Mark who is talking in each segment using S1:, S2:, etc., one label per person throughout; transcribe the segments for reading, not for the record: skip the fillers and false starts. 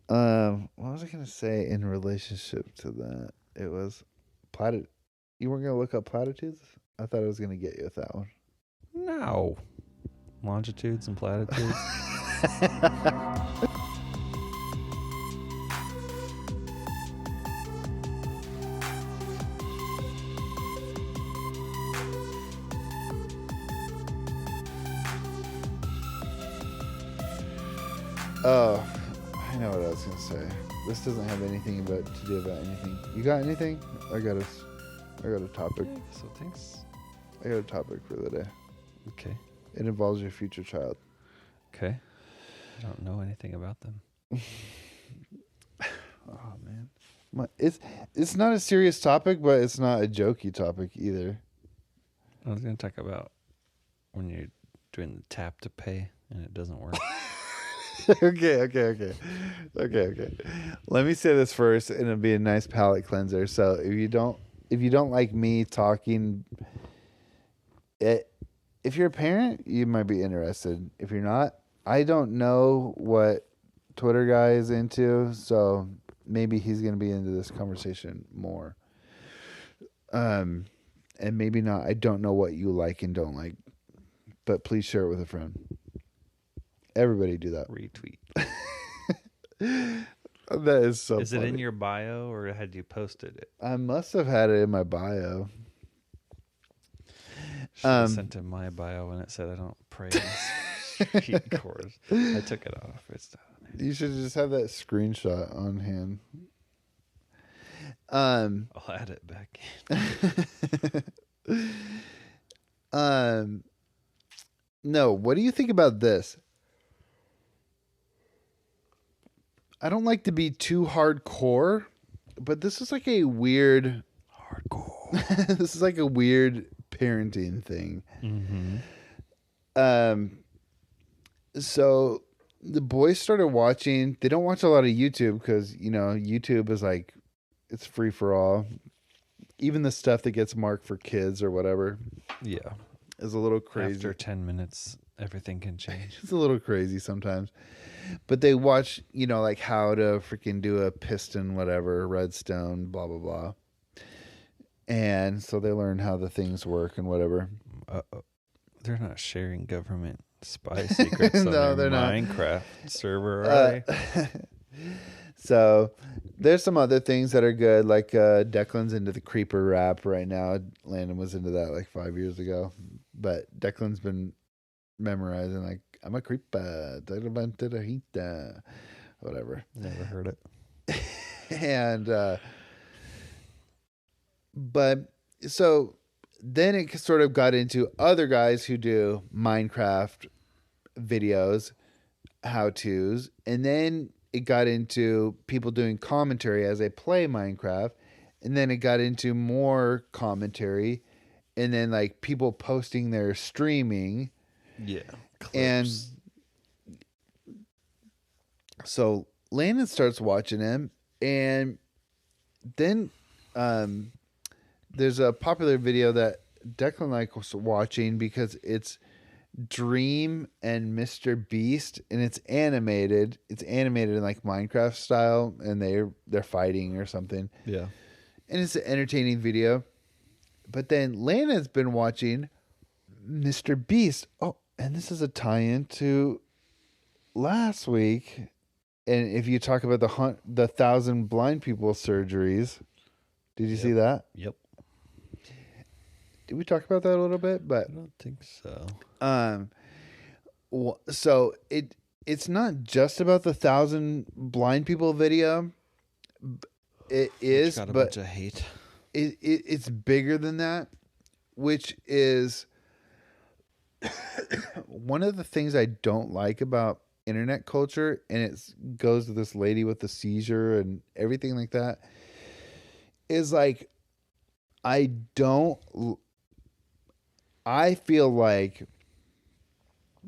S1: What was I gonna say in relationship to that? It was platitude. You weren't gonna look up platitudes? I thought I was gonna get you with that one.
S2: No. Longitudes and platitudes.
S1: Oh, I know what I was gonna say. This doesn't have anything about to do about anything. You got anything? I got a topic.
S2: So thanks.
S1: I got a topic for the day.
S2: Okay.
S1: It involves your future child.
S2: Okay. I don't know anything about them.
S1: Oh man, it's not a serious topic, but it's not a jokey topic either.
S2: I was going to talk about when you're doing the tap to pay and it doesn't work.
S1: Okay. Let me say this first, and it'll be a nice palate cleanser. So if you don't like me talking, if you're a parent, you might be interested. If you're not, I don't know what Twitter guy is into, so maybe he's gonna be into this conversation more. And maybe not. I don't know what you like and don't like, but please share it with a friend. Everybody do that.
S2: Retweet.
S1: That is so
S2: Is
S1: funny.
S2: it in your bio or had you posted it?
S1: I must have had it in my bio.
S2: Should have sent in my bio when it said I don't praise street chords. I took it off. It's not on there.
S1: You should just have that screenshot on hand.
S2: I'll add it back in.
S1: No, what do you think about this? I don't like to be too hardcore, but this is like a weird
S2: Hardcore.
S1: this is like a weird parenting thing.
S2: Mm-hmm.
S1: So the boys started watching. They don't watch a lot of YouTube because, YouTube is like, it's free for all. Even the stuff that gets marked for kids or whatever
S2: Yeah.
S1: is a little crazy.
S2: After 10 minutes, everything can change.
S1: It's a little crazy sometimes. But they watch, like how to freaking do a piston, whatever, redstone, blah, blah, blah. And so they learn how the things work and whatever.
S2: They're not sharing government spy secrets on
S1: No,
S2: their
S1: they're not.
S2: Minecraft server, are they?
S1: So there's some other things that are good. Like Declan's into the creeper rap right now. Landon was into that like 5 years ago. But Declan's been memorizing like, I'm a creeper. Whatever.
S2: Never heard it.
S1: And but so then it sort of got into other guys who do Minecraft videos, how-tos, and then it got into people doing commentary as they play Minecraft, and then it got into more commentary, and then like people posting their streaming.
S2: Yeah.
S1: And
S2: Clips.
S1: so Landon starts watching him, and then there's a popular video that Declan like was watching because it's Dream and Mr. Beast, and it's animated. It's animated in like Minecraft style, and they're fighting or something.
S2: Yeah.
S1: And it's an entertaining video. But then Landon's been watching Mr. Beast. Oh, and this is a tie-in to last week. And if you talk about the 1,000 blind people surgeries, did you see that?
S2: Yep.
S1: Did we talk about that a little bit? But
S2: I don't think so.
S1: So it's not just about the 1,000 blind people video. It is,
S2: got a
S1: but
S2: bunch of hate.
S1: it's bigger than that, which is one of the things I don't like about internet culture, and it goes to this lady with the seizure and everything like that, is like I feel like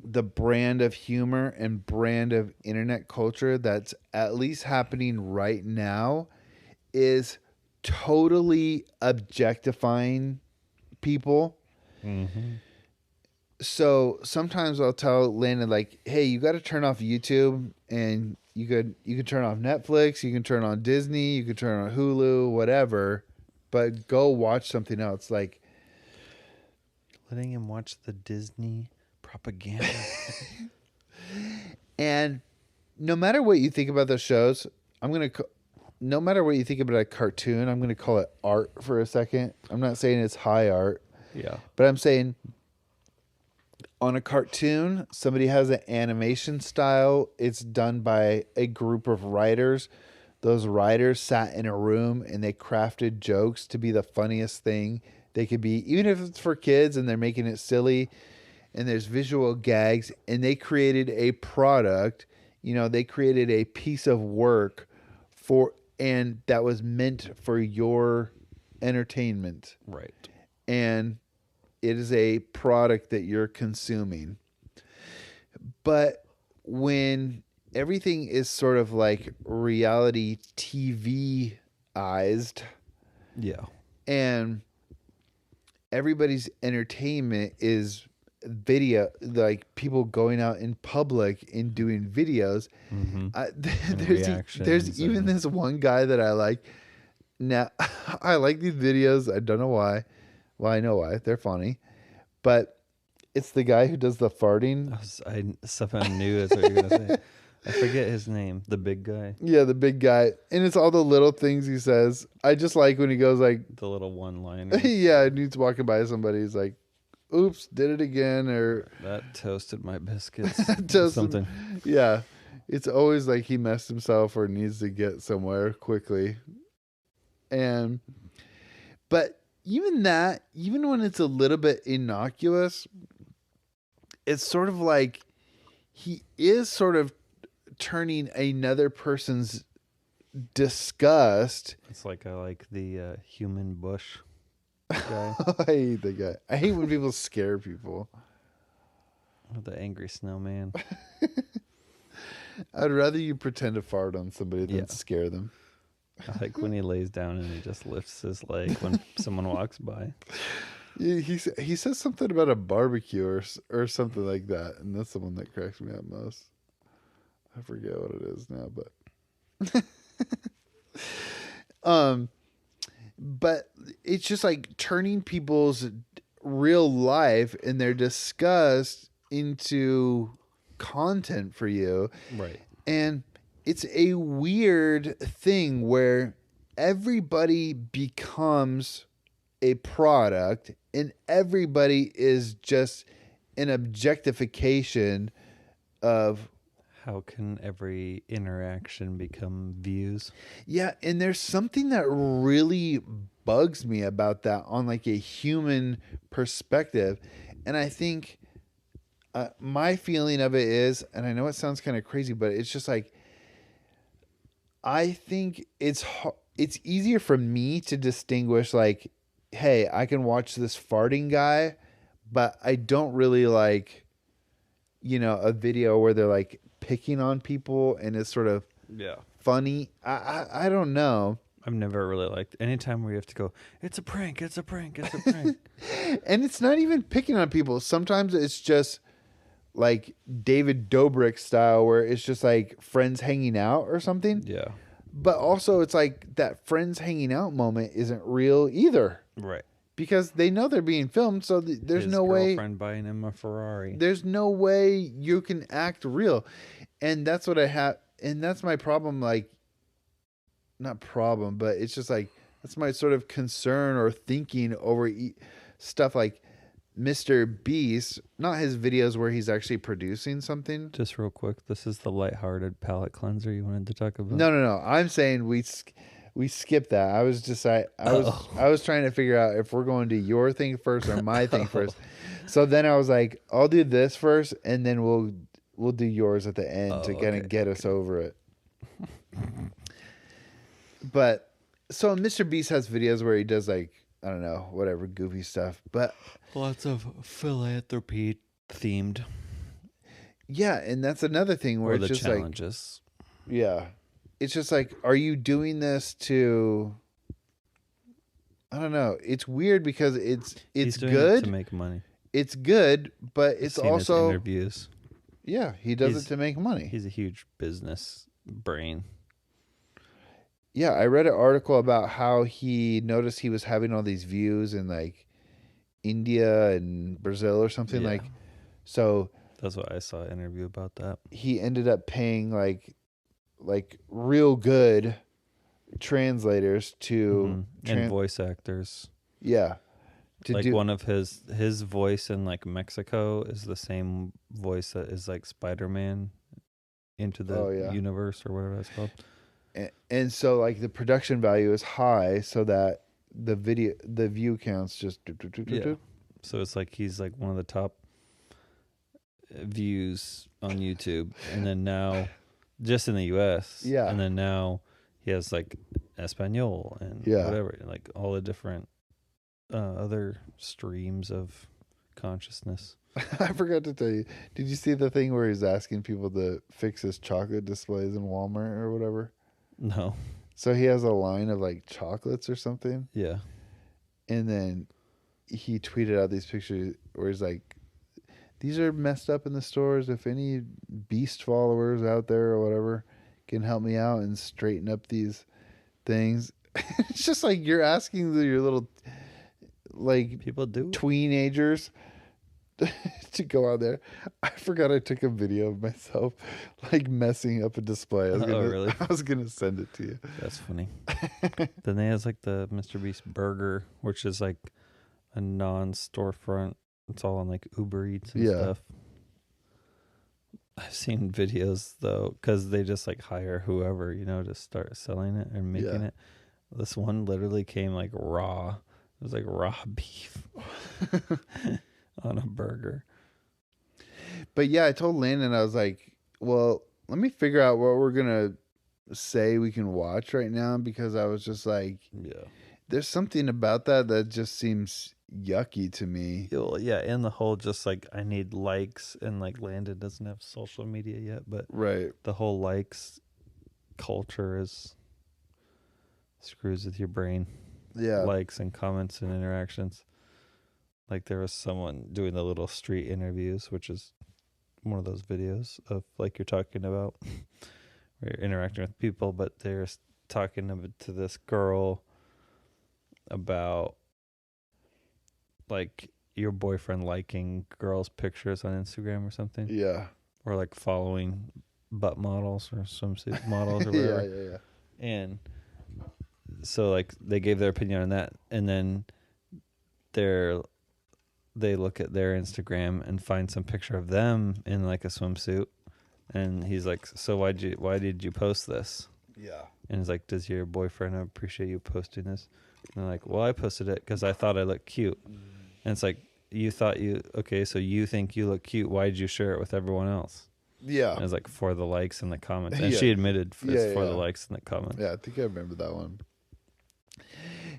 S1: the brand of humor and brand of internet culture that's at least happening right now is totally objectifying people.
S2: Mm-hmm.
S1: So sometimes I'll tell Landon like, "Hey, you got to turn off YouTube, and you could turn off Netflix, you can turn on Disney, you could turn on Hulu, whatever, but go watch something else." Like,
S2: Letting him watch the Disney propaganda.
S1: and no matter what you think about those shows, no matter what you think about a cartoon, I'm gonna call it art for a second. I'm not saying it's high art,
S2: Yeah.
S1: but I'm saying on a cartoon, somebody has an animation style. It's done by a group of writers. Those writers sat in a room and they crafted jokes to be the funniest thing they could be, even if it's for kids and they're making it silly and there's visual gags, and they created a product, they created a piece of work and that was meant for your entertainment.
S2: Right.
S1: And it is a product that you're consuming. But when everything is sort of like reality TV-ized,
S2: Yeah.
S1: and everybody's entertainment is video, like people going out in public and doing videos.
S2: Mm-hmm.
S1: There's even this one guy that I like. Now, I like these videos. I don't know why. Well, I know why. They're funny. But it's the guy who does the farting.
S2: I knew that's what you were going to say. I forget his name. The big guy.
S1: Yeah, the big guy. And it's all the little things he says. I just like when he goes like...
S2: The little one-liner.
S1: Yeah, and he's walking by somebody. He's like, oops, did it again. Or
S2: that toasted my biscuits.
S1: Something. Yeah. It's always like he messed himself or needs to get somewhere quickly. But even when it's a little bit innocuous, it's sort of like he is sort of turning another person's disgust.
S2: It's like I like the human bush guy.
S1: I hate the guy. I hate when people scare people.
S2: Or the angry snowman.
S1: I'd rather you pretend to fart on somebody than scare them.
S2: I like when he lays down and he just lifts his leg when someone walks by.
S1: He says something about a barbecue or something like that, and that's the one that cracks me up most. I forget what it is now, but but it's just like turning people's real life and their disgust into content for you.
S2: Right.
S1: And it's a weird thing where everybody becomes a product and everybody is just an objectification of...
S2: How can every interaction become views?
S1: Yeah, and there's something that really bugs me about that on like a human perspective. And I think my feeling of it is, and I know it sounds kind of crazy, but it's just like, I think it's easier for me to distinguish like, hey, I can watch this farting guy, but I don't really like, a video where they're like picking on people and it's sort of funny. I don't know.
S2: I've never really liked anytime where you have to go, it's a prank, it's a prank, it's a prank.
S1: And it's not even picking on people. Sometimes it's just like David Dobrik style where it's just like friends hanging out or something.
S2: Yeah.
S1: But also it's like that friends hanging out moment isn't real either.
S2: Right.
S1: Because they know they're being filmed, so there's
S2: His
S1: no way...
S2: girlfriend buying him a Ferrari.
S1: There's no way you can act real. And that's what I have... And that's my problem, like... Not problem, but it's just like... That's my sort of concern or thinking over stuff like Mr. Beast. Not his videos where he's actually producing something.
S2: Just real quick, this is the lighthearted palate cleanser you wanted to talk about?
S1: No. I'm saying we skipped that. I was just I was trying to figure out if we're going to your thing first or my thing first. So then I was like, I'll do this first, and then we'll do yours at the end to kind of get us over it. But so Mr. Beast has videos where he does like, I don't know, whatever goofy stuff, but
S2: lots of philanthropy themed.
S1: Yeah, and that's another thing where
S2: or
S1: it's
S2: the
S1: just
S2: challenges.
S1: like, yeah, it's just like, are you doing this to? I don't know. It's weird because it's
S2: He's doing
S1: good
S2: it to make money.
S1: it's good, but
S2: I've
S1: it's
S2: seen his
S1: also
S2: interviews.
S1: yeah, he does it to make money.
S2: He's a huge business brain.
S1: Yeah, I read an article about how he noticed he was having all these views in like India and Brazil or something
S2: Yeah.
S1: like. So
S2: That's what I saw an interview about that.
S1: he ended up paying like real good translators to
S2: And voice actors.
S1: yeah, to
S2: Like
S1: do
S2: one of his voice in like Mexico is the same voice that is like Spider-Man into the universe or whatever that's called.
S1: and so like the production value is high so that the view counts just
S2: Yeah. So it's like he's like one of the top views on YouTube, and then now just in the US.
S1: Yeah.
S2: And then now he has like Espanol and whatever, like all the different other streams of consciousness.
S1: I forgot to tell you. Did you see the thing where he's asking people to fix his chocolate displays in Walmart or whatever?
S2: No.
S1: So he has a line of like chocolates or something.
S2: Yeah.
S1: And then he tweeted out these pictures where he's like, these are messed up in the stores. If any beast followers out there or whatever can help me out and straighten up these things. It's just like you're asking your little like
S2: people do
S1: teenagers to go out there. I forgot I took a video of myself like messing up a display.
S2: Really?
S1: I was gonna send it to you.
S2: That's funny. Then they has like the Mr. Beast burger, which is like a non-storefront. It's all on like Uber Eats and stuff. I've seen videos though, because they just like hire whoever, to start selling it and making it. This one literally came like raw. It was like raw beef on a burger.
S1: But yeah, I told Landon, I was like, well, let me figure out what we're going to say we can watch right now, because I was just like, there's something about that just seems yucky to me.
S2: Well, yeah, and the whole just like I need likes, and like Landon doesn't have social media yet, but the whole likes culture screws with your brain.
S1: Yeah.
S2: Likes and comments and interactions. Like there was someone doing the little street interviews, which is one of those videos of like you're talking about where you're interacting with people, but they're talking to this girl about like your boyfriend liking girls' pictures on Instagram or something.
S1: Yeah.
S2: Or like following butt models or swimsuit models or whatever.
S1: Yeah.
S2: And so like they gave their opinion on that, and then they look at their Instagram and find some picture of them in like a swimsuit, and he's like, so why did you post this?
S1: Yeah.
S2: And he's like, does your boyfriend appreciate you posting this? And they're like, well, I posted it because I thought I looked cute. And it's like, so you think you look cute, why did you share it with everyone else?
S1: Yeah.
S2: And it was like for the likes and the comments, and she admitted it's for the likes and the comments.
S1: Yeah, I think I remember that one.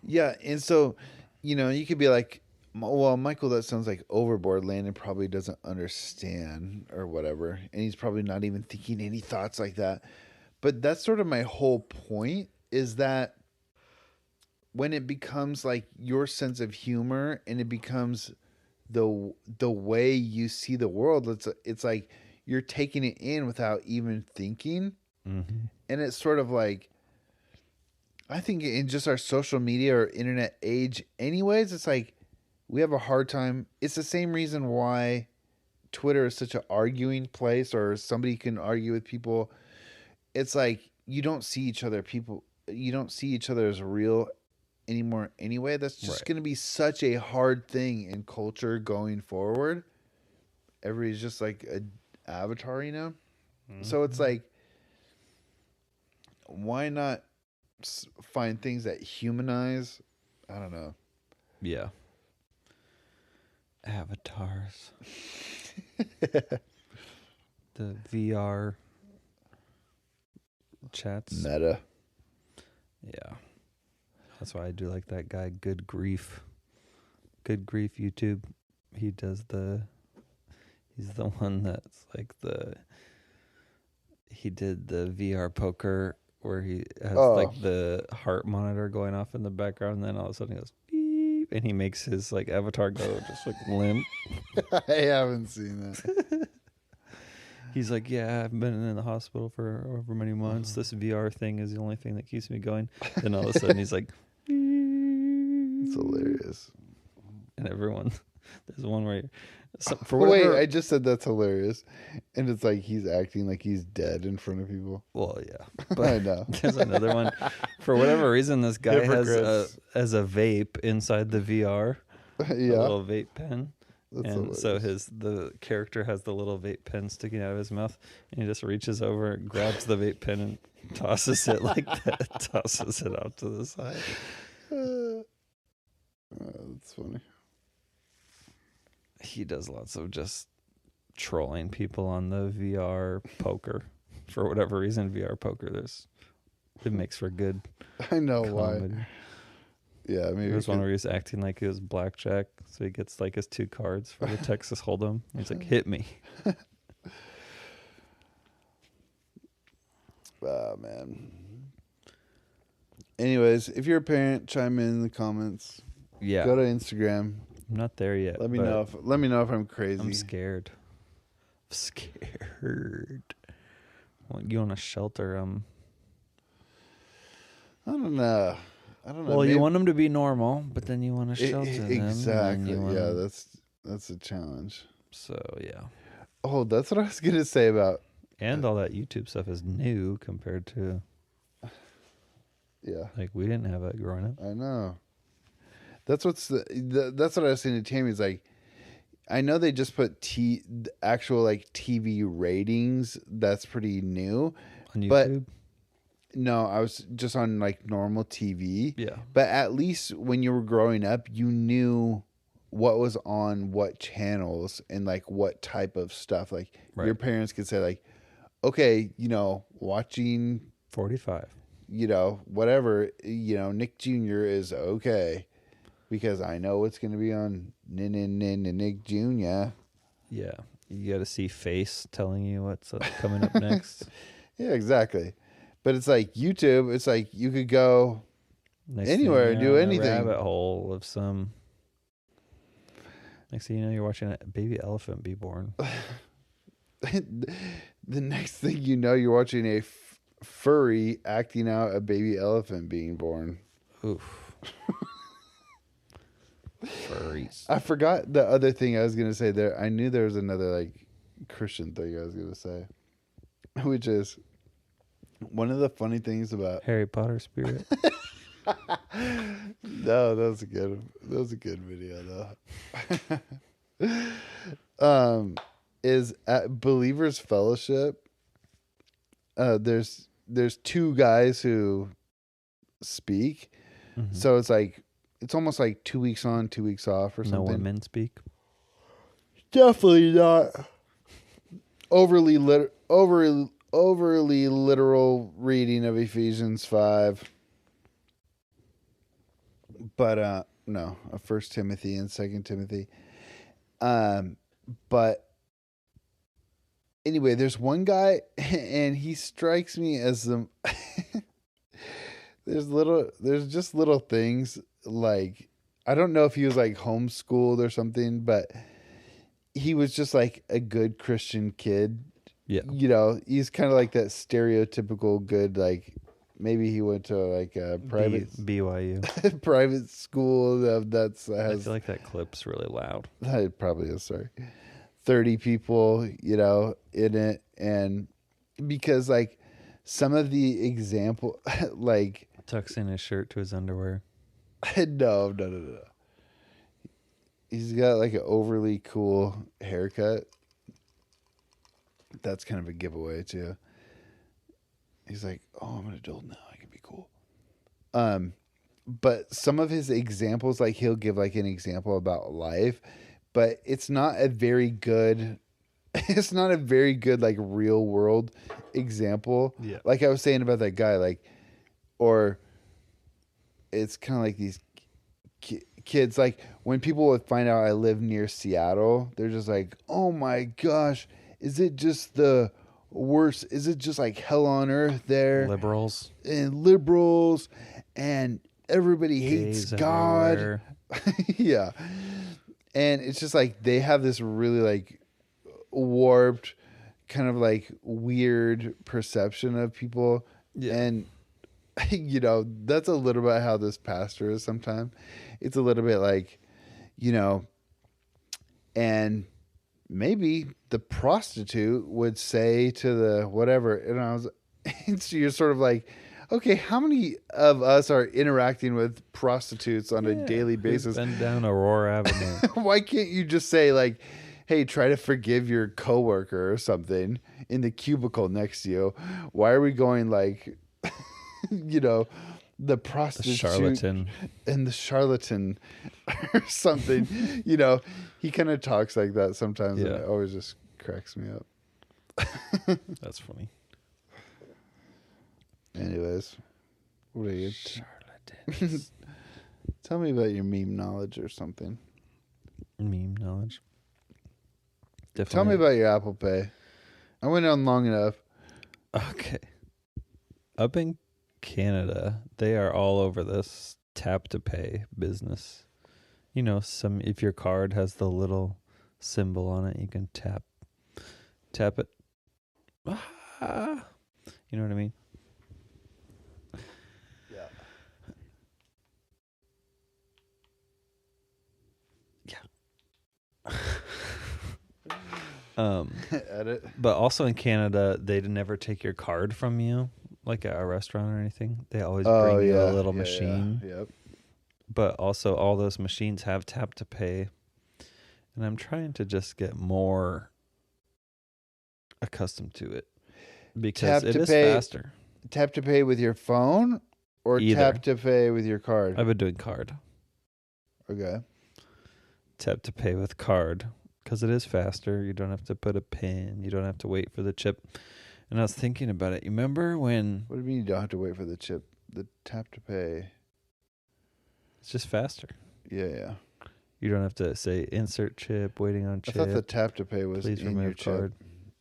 S1: Yeah, and so, you could be like, well, Michael, that sounds like overboard. Landon probably doesn't understand or whatever, and he's probably not even thinking any thoughts like that. But that's sort of my whole point, is that when it becomes like your sense of humor and it becomes the way you see the world, it's like you're taking it in without even thinking.
S2: Mm-hmm.
S1: And it's sort of like, I think in just our social media or internet age anyways, it's like we have a hard time. It's the same reason why Twitter is such an arguing place, or somebody can argue with people. It's like you don't see each other as real anymore anyway. That's just going to be such a hard thing in culture going forward. Everybody's just like an avatar, Mm-hmm. So it's like, why not find things that humanize? I don't know.
S2: Yeah. Avatars. The VR chats.
S1: Meta.
S2: Yeah. That's why I do like that guy, Good Grief. Good Grief YouTube. He's the one that's like he did the VR poker where he has like the heart monitor going off in the background, and then all of a sudden he goes beep. and he makes his like avatar go just like limp.
S1: I haven't seen that.
S2: He's like, yeah, I've been in the hospital for over many months. This VR thing is the only thing that keeps me going. Then all of a sudden he's like,
S1: It's hilarious.
S2: and everyone, there's one where, for whatever.
S1: Wait, I just said that's hilarious, and it's like he's acting like he's dead in front of people.
S2: Well, yeah,
S1: I know.
S2: There's another one. For whatever reason, this guy
S1: Hypocrites.
S2: has a vape inside the VR, a
S1: Yeah,
S2: little vape pen.
S1: that's
S2: And so
S1: hilarious.
S2: the character has the little vape pen sticking out of his mouth, and he just reaches over, grabs the vape pen, and tosses it like that, tosses it out to the side.
S1: That's funny.
S2: He does lots of just trolling people on the VR poker. For whatever reason, VR poker, it makes for good
S1: I know
S2: comedy.
S1: why. Yeah, maybe
S2: There's one where he's acting like he was blackjack, so he gets like his 2 cards for the Texas Hold'em. He's like, "Hit me."
S1: Oh man. Anyways, if you're a parent, chime in the comments.
S2: Yeah,
S1: Go to Instagram.
S2: I'm not there yet.
S1: Let me
S2: but
S1: know if I'm crazy.
S2: I'm scared. Scared. Well, you want to shelter them?
S1: I don't know.
S2: Well, you want them to be normal, but then you want to shelter them.
S1: Exactly.
S2: And
S1: Yeah, that's a challenge.
S2: So yeah.
S1: Oh, that's what I was gonna say about.
S2: And all that YouTube stuff is new compared to,
S1: Yeah,
S2: like, we didn't have that growing up.
S1: I know. That's that's what I was saying to Tammy. Is like, I know they just put actual like TV ratings. That's pretty new.
S2: On YouTube?
S1: But no, I was just on like normal TV.
S2: Yeah.
S1: But at least when you were growing up, you knew what was on what channels and like what type of stuff. Like your parents could say like, okay, watching
S2: 45.
S1: Whatever, Nick Jr. is okay because I know it's going to be on Nick Jr.
S2: Yeah. You got to see face telling you what's coming up next.
S1: Yeah, exactly. But it's like YouTube, it's like you could go anywhere and do anything.
S2: A rabbit hole of some. Next thing you know, you're watching a baby elephant be born.
S1: The next thing you know, you're watching a furry acting out a baby elephant being born.
S2: Oof. Furries.
S1: I forgot the other thing I was going to say there. I knew there was another like Christian thing I was going to say, which is one of the funny things about
S2: Harry Potter spirit.
S1: No, that was a good video though. Is at Believers Fellowship. There's 2 guys who speak, so it's almost like 2 weeks on, 2 weeks off or something.
S2: No women speak.
S1: Definitely not overly literal reading of Ephesians 5. But no, 1 Timothy and 2 Timothy. But anyway, there's one guy, and he strikes me as the. There's just little things like, I don't know if he was like homeschooled or something, but he was just like a good Christian kid.
S2: Yeah,
S1: he's kind of like that stereotypical good, like. Maybe he went to like a private
S2: BYU
S1: private school that has.
S2: I feel like that clip's really loud.
S1: It probably is. Sorry, 30 people, in it, and because like some of the example, like
S2: tucks in his shirt to his underwear.
S1: No. He's got like an overly cool haircut. That's kind of a giveaway too. He's like, oh, I'm an adult now. I can be cool. But some of his examples, like he'll give like an example about life, but it's not a very good like real world example.
S2: Yeah.
S1: Like I was saying about that guy, like, or it's kind of like these kids, like when people would find out I live near Seattle, they're just like, oh my gosh, is it just the worse? Is it just like hell on earth there?
S2: Liberals
S1: And everybody hates
S2: Gays
S1: God.
S2: everywhere.
S1: Yeah. And it's just like they have this really like warped, kind of like weird perception of people.
S2: Yeah.
S1: And, you know, that's a little bit how this pastor is sometimes. It's a little bit like, you know, and maybe the prostitute would say to the whatever. And I was, and so you're sort of like, okay, how many of us are interacting with prostitutes on a daily basis?
S2: We've been down Aurora Avenue.
S1: Why can't you just say like, hey, try to forgive your coworker or something in the cubicle next to you? Why are we going like, you know, the prostitute
S2: Charlatan.
S1: and the charlatan or something? You know, he kind of talks like that sometimes, and
S2: Yeah.
S1: it always just cracks me up.
S2: That's funny.
S1: Anyways, what are you?
S2: Charlatans.
S1: Tell me about your meme knowledge or something.
S2: Meme knowledge. Definitely.
S1: Tell me about your Apple Pay. I went on long enough.
S2: Okay. Up in Canada, they are all over this tap to pay business. You know, if your card has the little symbol on it, you can tap it. Ah, you know what I mean?
S1: Edit.
S2: But also in Canada, they'd never take your card from you, like at a restaurant or anything. They always bring you a little machine.
S1: Yeah. Yep.
S2: But also, all those machines have tap to pay, and I'm trying to just get more accustomed to it because it is faster.
S1: Tap to pay with your phone or
S2: Either.
S1: tap to pay with your card?
S2: I've been doing card.
S1: Okay.
S2: Tap to pay with card because it is faster. You don't have to put a pin. You don't have to wait for the chip. And I was thinking about it. You remember when...
S1: What do you mean you don't have to wait for the chip? The tap to pay.
S2: It's just faster.
S1: Yeah.
S2: You don't have to say insert chip, waiting on chip.
S1: I thought the tap to pay was
S2: Please
S1: in
S2: remove
S1: your chip.
S2: card.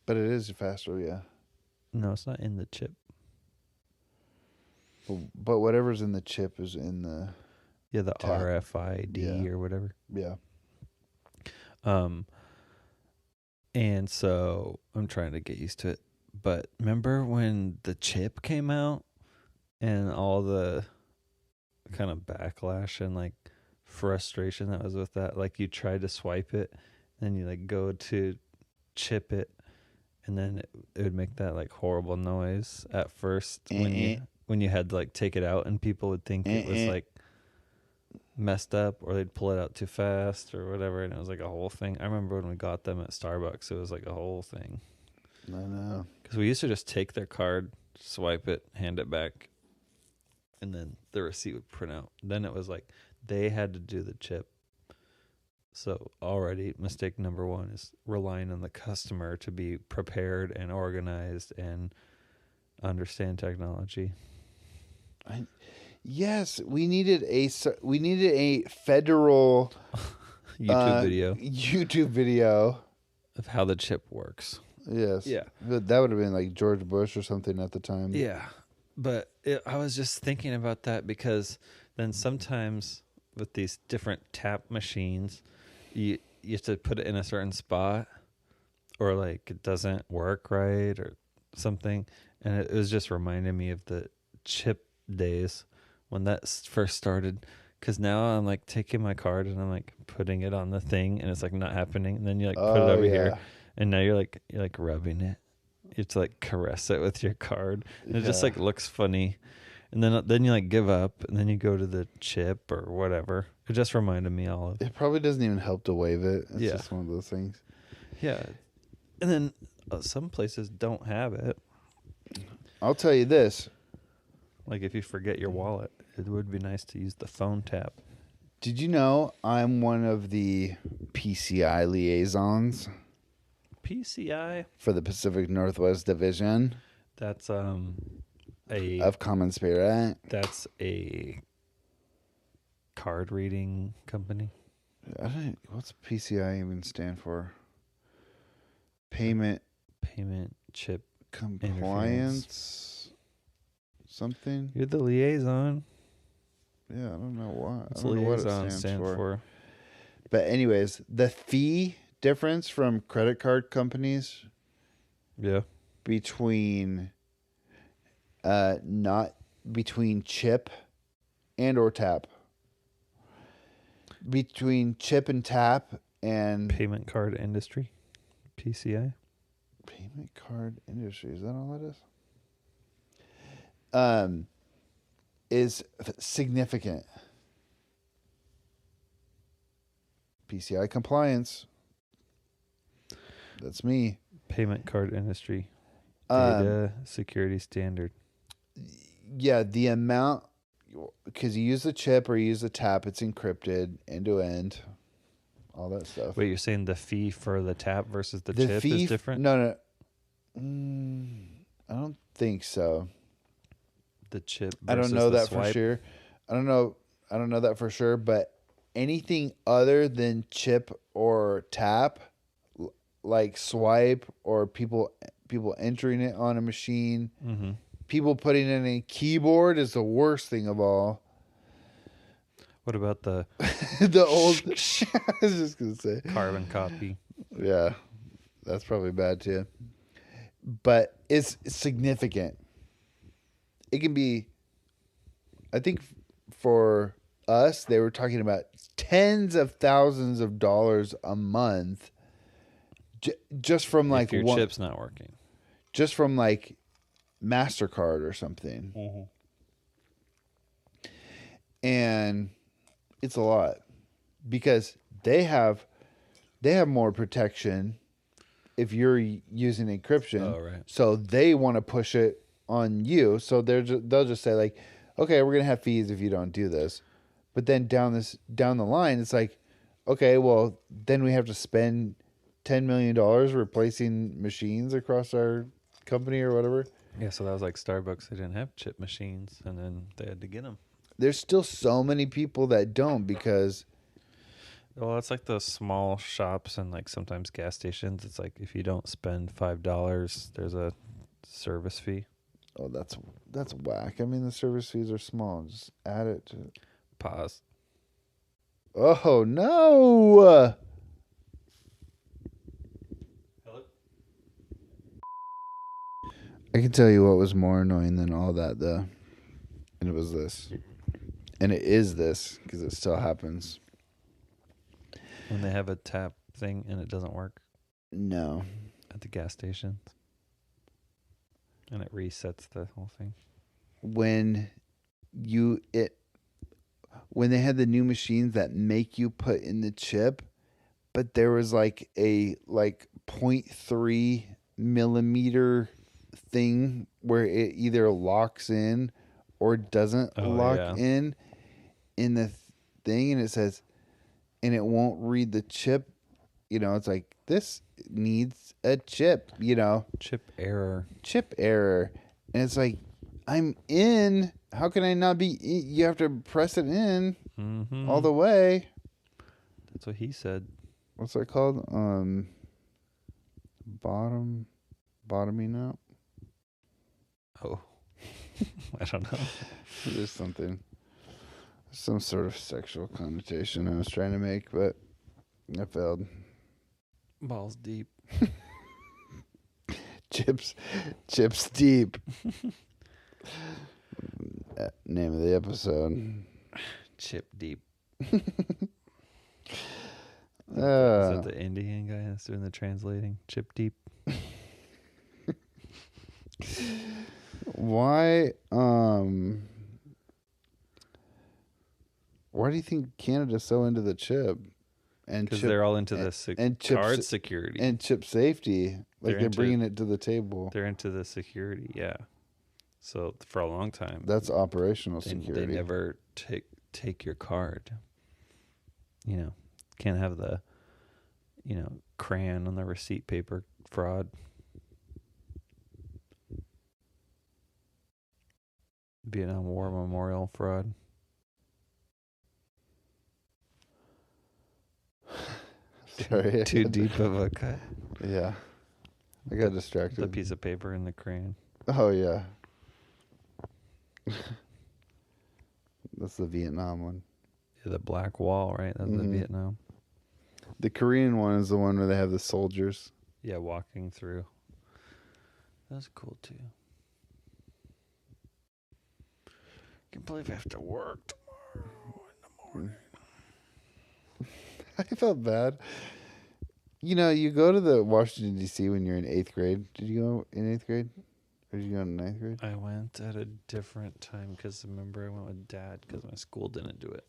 S1: But it is faster, yeah.
S2: No, it's not in the chip.
S1: But whatever's in the chip is in the...
S2: Yeah, the
S1: tap.
S2: RFID or whatever.
S1: Yeah.
S2: And so I'm trying to get used to it. But remember when the chip came out and all the kind of backlash and like frustration that was with that? Like you tried to swipe it and you like go to chip it and then it would make that like horrible noise at first when you had to like take it out and people would think it was like messed up or they'd pull it out too fast or whatever, and it was like a whole thing. I remember when we got them at Starbucks, it was like a whole thing.
S1: I know.
S2: Because we used to just take their card, swipe it, hand it back, and then the receipt would print out. Then it was like they had to do the chip. So already mistake number one is relying on the customer to be prepared and organized and understand technology. Yes,
S1: we needed a federal
S2: YouTube
S1: video
S2: of how the chip works.
S1: Yes.
S2: Yeah.
S1: But that would have been like George Bush or something at the time.
S2: Yeah. But I was just thinking about that because then sometimes with these different tap machines, you have to put it in a certain spot or like it doesn't work right or something. And it was just reminding me of the chip days when that first started. Because now I'm like taking my card and I'm like putting it on the thing and it's like not happening. And then you like put it over here and now you're like rubbing it. You have to like caress it with your card. And it just like looks funny. And then you like give up and then you go to the chip or whatever. It just reminded me all of it.
S1: It probably doesn't even help to wave it. It's just one of those things.
S2: Yeah. And then some places don't have it.
S1: I'll tell you this.
S2: Like if you forget your wallet, it would be nice to use the phone tap.
S1: Did you know I'm one of the PCI liaisons?
S2: PCI?
S1: For the Pacific Northwest Division.
S2: That's
S1: of Common Spirit.
S2: That's a card reading company.
S1: What's PCI even stand for? Payment
S2: chip
S1: compliance. Something.
S2: You're the liaison.
S1: Yeah, I don't know why.
S2: What's
S1: I don't know what it
S2: liaison
S1: stands
S2: stand for?
S1: But anyways, the fee difference from credit card companies
S2: Yeah.
S1: between not between chip and or tap. Between chip and tap and
S2: Payment card industry, PCI.
S1: payment card industry, is that all that is significant. PCI compliance. That's me.
S2: Payment card industry,
S1: Um,
S2: data security standard.
S1: yeah, the amount, because you use the chip or you use the tap, it's encrypted end to end, all that stuff.
S2: Wait, you're saying the fee for the tap versus the chip
S1: fee
S2: is different?
S1: No. I don't think so.
S2: The chip.
S1: I don't
S2: versus
S1: know
S2: the
S1: that
S2: swipe?
S1: for sure. I don't know that for sure. But anything other than chip or tap, like swipe or people entering it on a machine,
S2: Mm-hmm.
S1: people putting it in a keyboard is the worst thing of all.
S2: What about the
S1: The old. I was just gonna say
S2: carbon copy?
S1: Yeah, that's probably bad too. But it's significant. It can be, I think for us, they were talking about tens of thousands of dollars a month just from like
S2: if your chip's not working.
S1: Just from like MasterCard or something.
S2: Mm-hmm.
S1: And it's a lot because they have more protection if you're using encryption.
S2: Oh, right.
S1: So they want to push it on you. So they'll just say like, okay, we're going to have fees if you don't do this. But then down the line, it's like, okay, well, then we have to spend $10 million replacing machines across our company or whatever.
S2: Yeah, so that was like Starbucks. They didn't have chip machines, and then they had to get them.
S1: There's still so many people that don't because...
S2: Well, it's like those small shops and like sometimes gas stations. It's like if you don't spend $5, there's a service fee.
S1: Oh, that's whack. I mean, the service fees are small. Just add it to...
S2: Pause.
S1: Oh, no!
S2: Hello?
S1: I can tell you what was more annoying than all that, though. And it was this. And it is this, because it still happens.
S2: When they have a tap thing and it doesn't work
S1: No.
S2: at the gas stations. And it resets the whole thing.
S1: When they had the new machines that make you put in the chip, but there was like a 0.3 millimeter thing where it either locks in or doesn't lock in the thing, and it says, and it won't read the chip. You know, it's like, this needs a chip, you know.
S2: Chip error.
S1: And it's like, I'm in. How can I not be? You have to press it in all the way.
S2: That's what he said.
S1: What's that called? Bottoming out.
S2: Oh, I don't know.
S1: There's some sort of sexual connotation I was trying to make, but I failed.
S2: Balls deep.
S1: Chips deep. Name of the episode.
S2: Chip deep. Is that the Indian guy that's doing the translating? Chip deep.
S1: Why do you think Canada's so into the chip?
S2: Because they're all into the card security.
S1: And chip safety. Like they're bringing it to the table.
S2: They're into the security, yeah. So for a long time.
S1: That's operational security.
S2: They never take your card. You know, can't have the, crayon on the receipt paper fraud. Vietnam War memorial fraud.
S1: Sorry.
S2: Too deep of a cut.
S1: Yeah. I got distracted.
S2: The piece of paper and the crayon.
S1: Oh, yeah. That's the Vietnam one.
S2: Yeah, the Black Wall, right? That's the Vietnam.
S1: The Korean one is the one where they have the soldiers.
S2: Yeah, walking through. That's cool too. Can't believe I have to work tomorrow in the morning.
S1: I felt bad. You know, you go to the Washington, D.C. when you're in 8th grade. Did you go in 8th grade? Or did you go in 9th grade?
S2: I went at a different time because remember I went with Dad because my school didn't do it.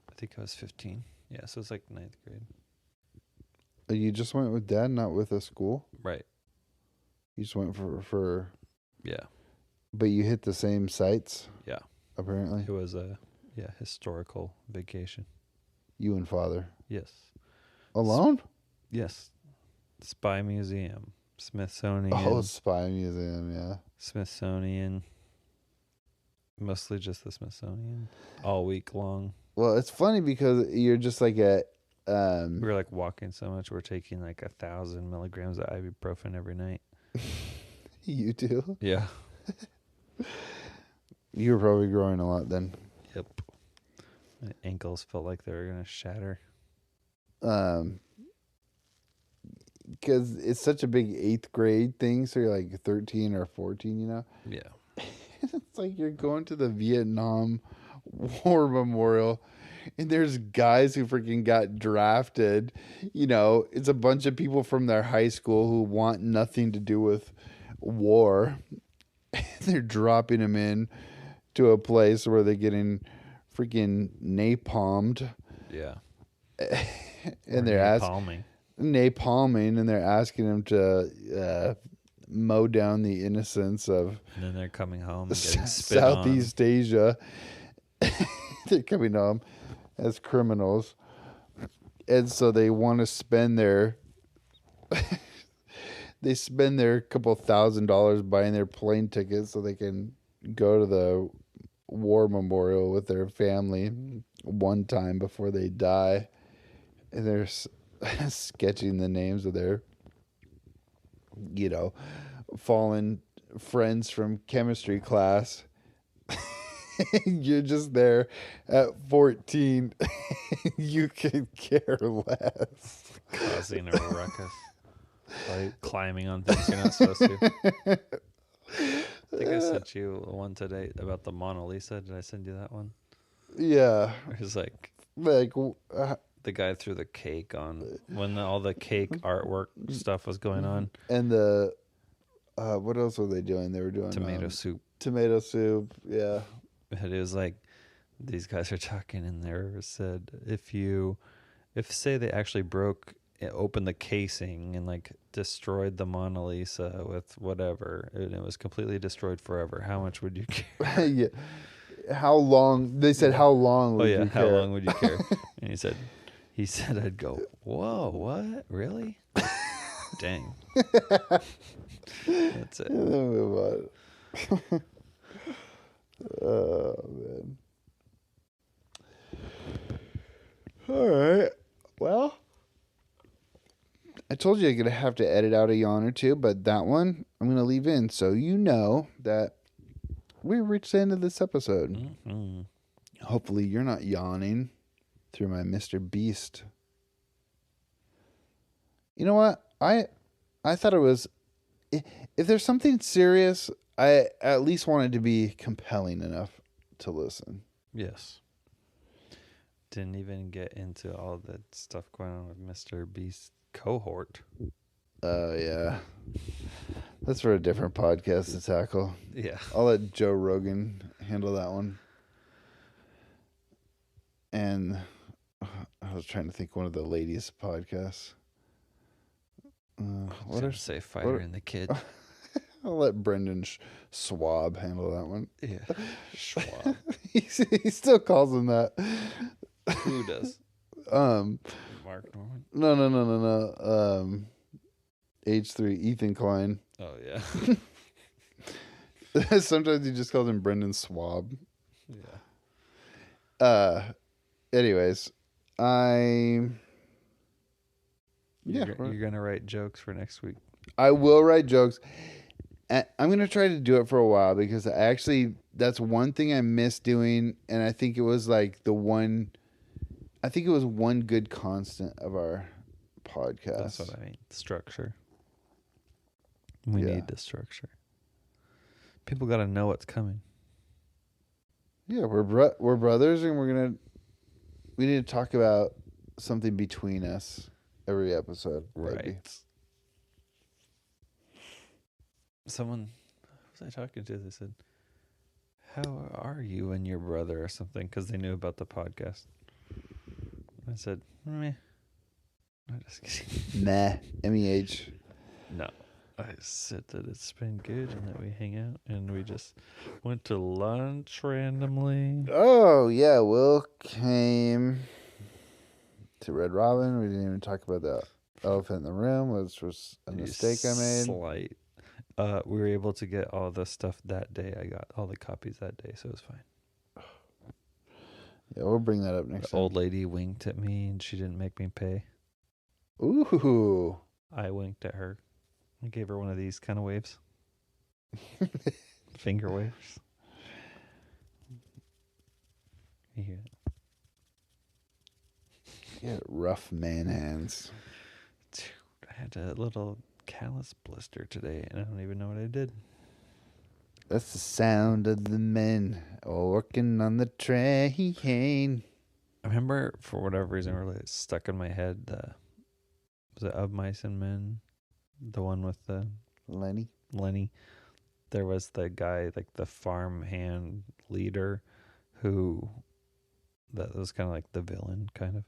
S2: I think I was 15. Yeah, so it's like 9th grade.
S1: You just went with Dad, not with a school?
S2: Right.
S1: You just went for...
S2: Yeah.
S1: But you hit the same sites?
S2: Yeah.
S1: Apparently?
S2: It was a historical vacation.
S1: You and Father?
S2: Yes.
S1: Alone?
S2: Yes. Spy Museum. Smithsonian.
S1: Oh, Spy Museum, yeah.
S2: Smithsonian. Mostly just the Smithsonian. All week long.
S1: Well, it's funny because you're just like a...
S2: we were like walking so much. We're taking like 1,000 milligrams of ibuprofen every night.
S1: You too?
S2: Yeah.
S1: You were probably growing a lot then.
S2: Yep. My ankles felt like they were going to shatter.
S1: Because it's such a big 8th grade thing, so you're like 13 or 14, you know?
S2: Yeah.
S1: It's like you're going to the Vietnam War Memorial, and there's guys who freaking got drafted. You know, it's a bunch of people from their high school who want nothing to do with war. They're dropping them in to a place where they're getting freaking napalmed.
S2: Yeah.
S1: And they're napalming, and they're asking them to mow down the innocents of.
S2: And then they're coming home and getting spit
S1: Southeast Asia. They're coming home as criminals, and so they want to spend their. They spend their couple $1,000 buying their plane tickets so they can go to the war memorial with their family one time before they die. And they're sketching the names of their, you know, fallen friends from chemistry class. You're just there at 14. You could care less.
S2: Causing a ruckus. Like climbing on things you're not supposed to. I think I sent you one today about the Mona Lisa. Did I send you that one?
S1: Yeah.
S2: It was like
S1: the
S2: guy threw the cake on when all the cake artwork stuff was going on.
S1: And the what else were they doing? They were doing
S2: tomato soup.
S1: Tomato soup, yeah.
S2: It was like these guys are talking in there. Said if say they actually opened the casing and like destroyed the Mona Lisa with whatever, and it was completely destroyed forever, how much would you care?
S1: Yeah. How long? They said, how long would you care?
S2: How long would you care? And he said, I'd go, whoa, what? Really? Dang. That's it.
S1: Move on. Oh, man. All right. Well, I told you I'm going to have to edit out a yawn or two, but that one I'm going to leave in so you know that we reached the end of this episode.
S2: Mm-hmm.
S1: Hopefully you're not yawning through my Mr. Beast. You know what? I thought it was... If there's something serious, I at least want it to be compelling enough to listen.
S2: Yes. Didn't even get into all the stuff going on with Mr. Beast cohort.
S1: Yeah. That's for a different podcast to tackle.
S2: Yeah.
S1: I'll let Joe Rogan handle that one. And I was trying to think one of the ladies' podcasts.
S2: What did I say? Fighter and the Kid.
S1: I'll let Brendan Schwab handle that one.
S2: Yeah. Schwab.
S1: He still calls him that.
S2: Who does? Mark Norman?
S1: No. H3, Ethan Klein.
S2: Oh, yeah.
S1: Sometimes he just calls him Brendan Schwab.
S2: Yeah.
S1: Anyways,
S2: You're going to write jokes for next week.
S1: I will write jokes. I'm going to try to do it for a while because that's one thing I miss doing. And I think it was like one good constant of our podcast.
S2: That's what I mean. Structure. We need the structure. People got to know what's coming.
S1: Yeah, we're brothers, and we need to talk about something between us every episode.
S2: Right.
S1: Maybe.
S2: Someone, who was I talking to? They said, "How are you and your brother?" or something, because they knew about the podcast. I said, "Meh." I'm just kidding.
S1: Nah, MEH.
S2: No. I said that it's been good and that we hang out, and we just went to lunch randomly.
S1: Oh, yeah. Will came to Red Robin. We didn't even talk about the elephant in the room, which was a mistake I made.
S2: Slight. We were able to get all the stuff that day. I got all the copies that day, so it was fine.
S1: Yeah, we'll bring that up next time.
S2: The old lady winked at me, and she didn't make me pay.
S1: Ooh.
S2: I winked at her. I gave her one of these kind of waves. Finger waves. You hear it?
S1: Yeah, rough man hands.
S2: Dude, I had a little callus blister today, and I don't even know what I did.
S1: That's the sound of the men all working on the train.
S2: I remember, for whatever reason, really stuck in my head, was it Of Mice and Men? The one with the Lenny. There was the guy, like the farm hand leader, that was kind of like the villain, kind of.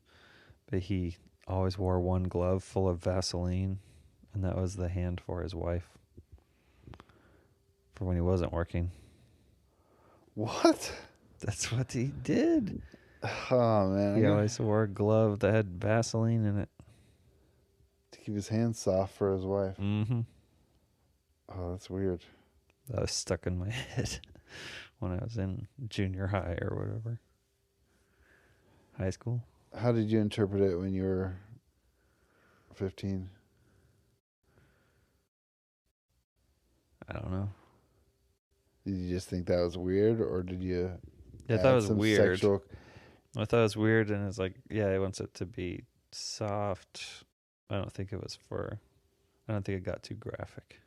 S2: But he always wore one glove full of Vaseline, and that was the hand for his wife. For when he wasn't working.
S1: What?
S2: That's what he did.
S1: Oh, man.
S2: He always wore a glove that had Vaseline in it.
S1: To keep his hands soft for his wife.
S2: Mm-hmm.
S1: Oh, that's weird.
S2: That was stuck in my head when I was in junior high or whatever. High school.
S1: How did you interpret it when you were 15?
S2: I don't know.
S1: Did you just think that was weird, or did you?
S2: I thought it was weird.
S1: Sexual...
S2: I thought it was weird, and it's like, yeah, he wants it to be soft. I don't think it got too graphic.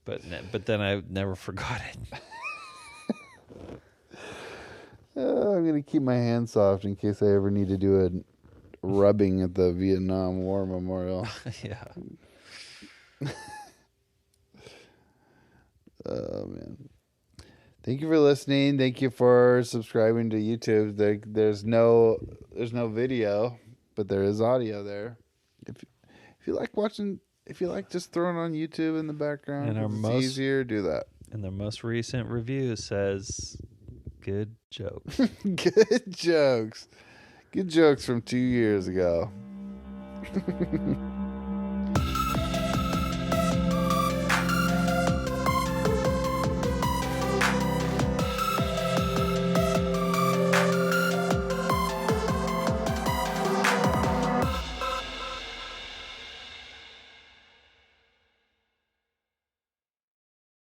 S2: But then I never forgot it.
S1: I'm going to keep my hands soft in case I ever need to do a rubbing at the Vietnam War Memorial.
S2: Yeah.
S1: Oh, man. Thank you for listening. Thank you for subscribing to YouTube. There's no video, but there is audio there. If you like watching, if you like just throwing on YouTube in the background, it's easier, do that.
S2: And the most recent review says, good jokes.
S1: Good jokes. Good jokes from 2 years ago.